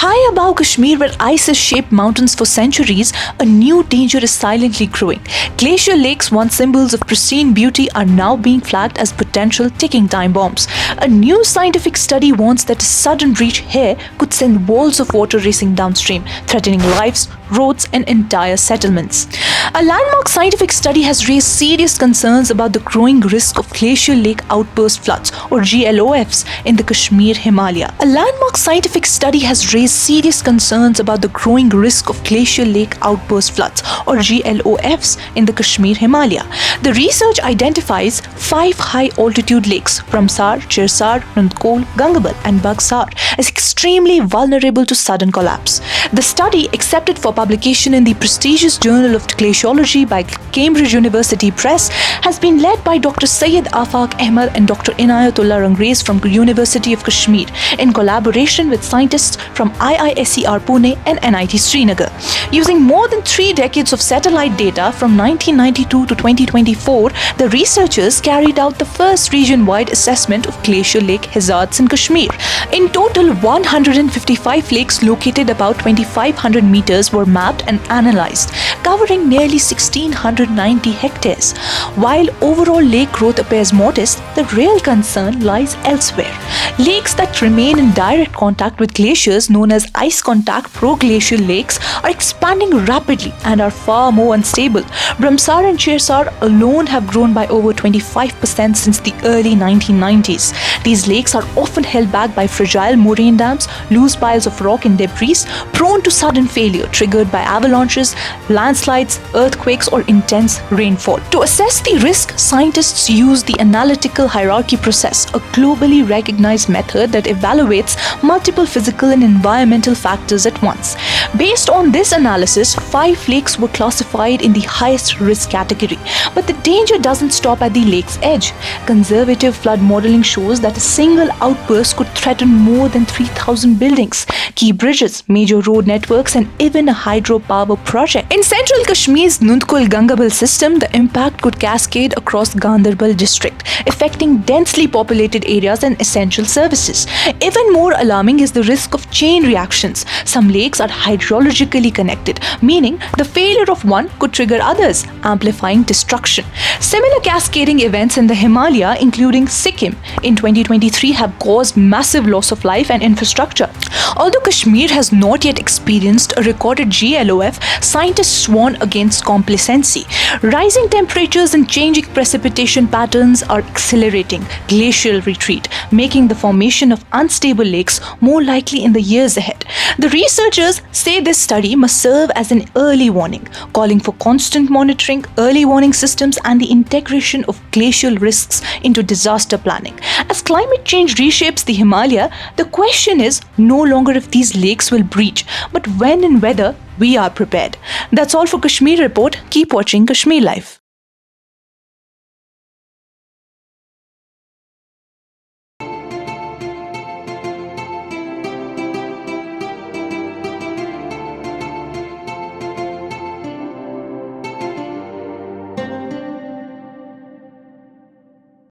High above Kashmir, where ice has shaped mountains for centuries, a new danger is silently growing. Glacial lakes, once symbols of pristine beauty, are now being flagged as potential ticking time bombs. A new scientific study warns that a sudden breach here could send walls of water racing downstream, threatening lives, roads, and entire settlements. A landmark scientific study has raised serious concerns about the growing risk of Glacial Lake Outburst Floods, or GLOFs, in the Kashmir Himalaya. A landmark scientific study has raised serious concerns about the growing risk of Glacial Lake Outburst Floods, or GLOFs, in the Kashmir Himalaya. The research identifies 5 high-altitude lakes, Ramsar, Chirsar, Nundkol, Gangabal, and Bagsar, as extremely vulnerable to sudden collapse. The study, accepted for publication in the prestigious Journal of Glaciology by Cambridge University Press, has been led by Dr. Syed Afaq Ahmed and Dr. Inayatullah Rangres from University of Kashmir, in collaboration with scientists from IISER Pune and NIT Srinagar. Using more than 3 decades of satellite data from 1992 to 2024, the researchers carried out the first region-wide assessment of glacial lake hazards in Kashmir. In total, 155 lakes located about 2,500 meters were mapped and analyzed, covering nearly 1,690 hectares. While overall lake growth appears modest, the real concern lies elsewhere. Lakes that remain in direct contact with glaciers, known as ice contact proglacial lakes, are expanding rapidly and are far more unstable. Ramsar and Chirsar alone have grown by over 25% since the early 1990s. These lakes are often held back by fragile moraine dams, loose piles of rock and debris, prone to sudden failure triggered by avalanches, landslides, earthquakes, or intense rainfall. To assess the risk, scientists use the analytical hierarchy process, a globally recognized method that evaluates multiple physical and environmental factors at once. Based on this analysis, 5 lakes were classified in the highest risk category. But the danger doesn't stop at the lake's edge. Conservative flood modeling shows that a single outburst could threaten more than 3,000 buildings, key bridges, major road networks, and even a hydropower project. In central Kashmir's Nundkol-Gangabal system, the impact could cascade across Ganderbal district, affecting densely populated areas and essential services. Even more alarming is the risk of chain reactions. Some lakes are hydrologically connected, meaning the failure of one could trigger others, amplifying destruction. Similar cascading events in the Himalaya, including Sikkim, in 2023 have caused massive loss of life and infrastructure. Although Kashmir has not yet experienced a recorded GLOF, scientists warn against complacency. Rising temperatures and changing precipitation patterns are accelerating glacial retreat, making the formation of unstable lakes more likely in the years ahead. The researchers say this study must serve as an early warning, calling for constant monitoring, early warning systems, and the integration of glacial risks into disaster planning. As climate change reshapes the Himalaya, the question is no longer if these lakes will breach, but when and whether we are prepared. That's all for Kashmir Report. Keep watching Kashmir Life.